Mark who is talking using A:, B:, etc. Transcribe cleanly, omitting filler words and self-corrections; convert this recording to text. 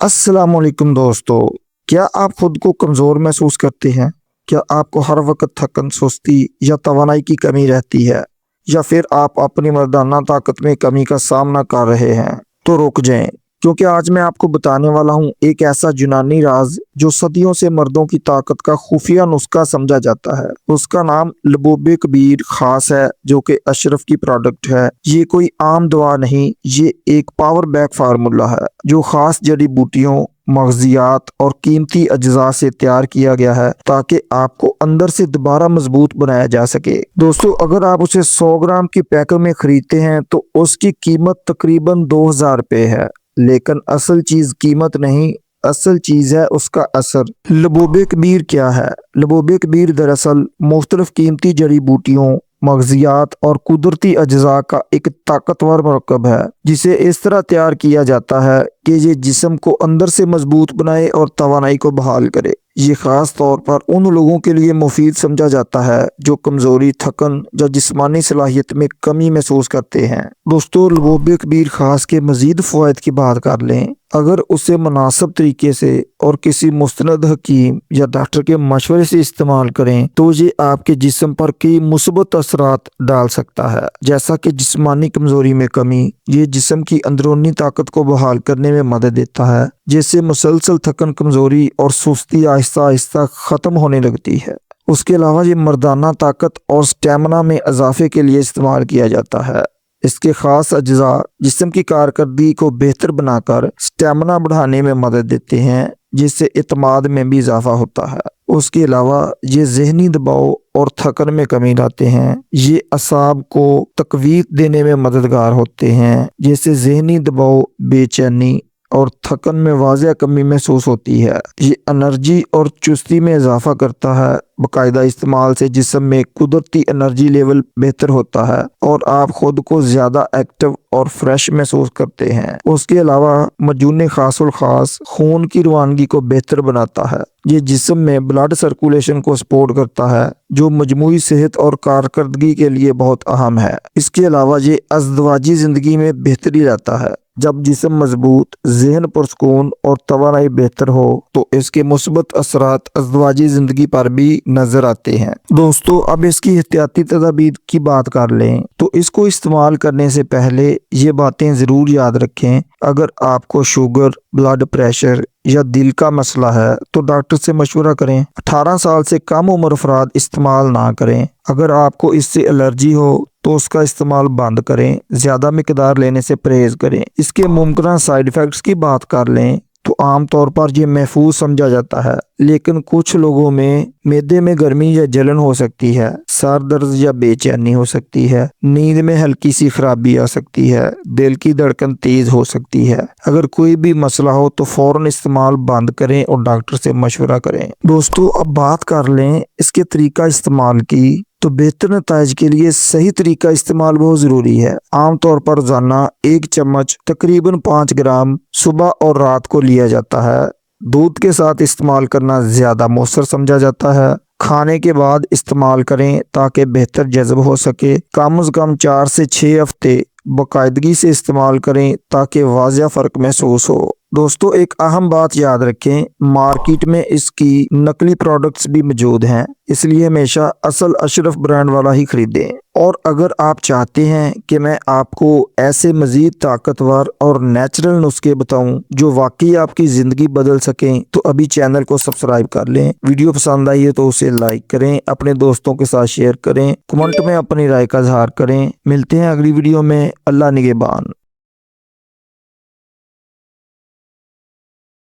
A: अस्सलाम वालेकुम दोस्तों। क्या आप खुद को कमज़ोर महसूस करते हैं? क्या आपको हर वक्त थकन, सुस्ती या तवानाई की कमी रहती है, या फिर आप अपनी मर्दाना ताकत में कमी का सामना कर रहे हैं? तो रुक जाएं, क्योंकि आज मैं आपको बताने वाला हूं एक ऐसा यूनानी राज जो सदियों से मर्दों की ताकत का खुफिया नुस्खा समझा जाता है। उसका नाम लबूबे कबीर खास है, जो कि अशरफ की प्रोडक्ट है। ये कोई आम दवा नहीं, ये एक पावर बैक फार्मूला है जो खास जड़ी बूटियों, मगजियात और कीमती अज्जा से तैयार किया गया है ताकि आपको अंदर से दोबारा मजबूत बनाया जा सके। दोस्तों, अगर आप उसे 100 ग्राम की पैक में खरीदते हैं तो उसकी कीमत तकरीबन 2000 रुपये है, लेकिन असल चीज कीमत नहीं, असल चीज है उसका असर। लबूबे कबीर क्या है? लबूबे कबीर दरअसल मुख्तलिफ कीमती जड़ी बूटियों, मगजियात और कुदरती अज्जा का एक ताकतवर मरकब है, जिसे इस तरह तैयार किया जाता है कि ये जिस्म को अंदर से मजबूत बनाए और तवानाई को बहाल करे। ये खास तौर पर उन लोगों के लिए मुफीद समझा जाता है जो कमजोरी, थकन या जिस्मानी सलाहियत में कमी महसूस करते हैं। दोस्तों, लबूबे कबीर खास के मजीद फ़वाइद की बात कर लें। अगर उसे मुनासिब तरीके से और किसी मुस्तनद हकीम या डॉक्टर के मशवरे से इस्तेमाल करें तो ये आपके जिस्म पर कई मुस्बत असरात डाल सकता है, जैसा कि जिस्मानी कमजोरी में कमी। ये जिस्म की अंदरूनी ताकत को बहाल करने में मदद देता है, जिससे मुसलसल थकन, कमजोरी और सुस्ती आहिस्ता आहिस्ता खत्म होने लगती है। उसके अलावा ये मर्दाना ताकत और स्टेमिना में इजाफे के लिए इस्तेमाल किया जाता है। इसके खास अज्जा जिस्म की कारकर्दगी को बेहतर बनाकर स्टेमिना बढ़ाने में मदद देते हैं, जिससे इत्माद में भी इजाफा होता है। उसके अलावा ये जहनी दबाव और थकन में कमी लाते हैं। ये असाब को तकवीत देने में मददगार होते हैं, जिससे जहनी दबाव, बेचैनी और थकन में वाज़ह कमी महसूस होती है। ये एनर्जी और चुस्ती में इजाफा करता है। बाकायदा इस्तेमाल से जिस्म में कुदरती एनर्जी लेवल बेहतर होता है और आप खुद को ज्यादा एक्टिव और फ्रेश महसूस करते हैं। उसके अलावा मजून खासुल खास खून की रवानगी को बेहतर बनाता है। ये जिस्म में ब्लड सर्कुलेशन को सपोर्ट करता है, जो मजमूई सेहत और कारकर्दगी के लिए बहुत अहम है। इसके अलावा ये अज़दवाजी जिंदगी में बेहतरी लाता है। जब जिस्म मजबूत, जहन पुरसकून और तवानाई बेहतर हो तो इसके मुस्बत असरात अज़दवाजी जिंदगी पर भी नजर आते हैं। दोस्तों, अब इसकी एहतियाती तदाबीर की बात कर लें तो इसको इस्तेमाल करने से पहले ये बातें जरूर याद रखें। अगर आपको शुगर, ब्लड प्रेशर या दिल का मसला है तो डॉक्टर से मशवरा करें। 18 साल से कम उम्र अफराद इस्तेमाल ना करें। अगर आपको इससे एलर्जी हो तो उसका इस्तेमाल बंद करें। ज्यादा मिकदार लेने से परहेज करें। इसके मुमकिन साइड इफेक्ट्स की बात कर लें तो आमतौर पर यह महफूज समझा जाता है, लेकिन कुछ लोगों में मैदे में गर्मी या जलन हो सकती है, सर दर्द या बेचैनी हो सकती है, नींद में हल्की सी खराबी आ सकती है, दिल की धड़कन तेज हो सकती है। अगर कोई भी मसला हो तो फौरन इस्तेमाल बंद करें और डॉक्टर से मशवरा करें। दोस्तों, अब बात कर लें इसके तरीका इस्तेमाल की। तो बेहतर नताइज के लिए सही तरीका इस्तेमाल बहुत जरूरी है। आमतौर पर रोजाना 1 चम्मच तकरीबन 5 ग्राम सुबह और रात को लिया जाता है। दूध के साथ इस्तेमाल करना ज्यादा मौसर समझा जाता है। खाने के बाद इस्तेमाल करें ताकि बेहतर जज़ब हो सके। कम से कम 4 से 6 हफ्ते बाकायदगी से इस्तेमाल करें ताकि वाज़ह फ़र्क महसूस हो। दोस्तों, एक अहम बात याद रखें, मार्केट में इसकी नकली प्रोडक्ट्स भी मौजूद हैं, इसलिए हमेशा असल अशरफ ब्रांड वाला ही खरीदें। और अगर आप चाहते हैं कि मैं आपको ऐसे मजीद ताकतवर और नेचुरल नुस्खे बताऊं जो वाकई आपकी ज़िंदगी बदल सकें, तो अभी चैनल को सब्सक्राइब कर लें। वीडियो पसंद आई है तो उसे लाइक करें, अपने दोस्तों के साथ शेयर करें, कमेंट में अपनी राय का इजहार करें। मिलते हैं अगली वीडियो में। अल्लाह निगहबान।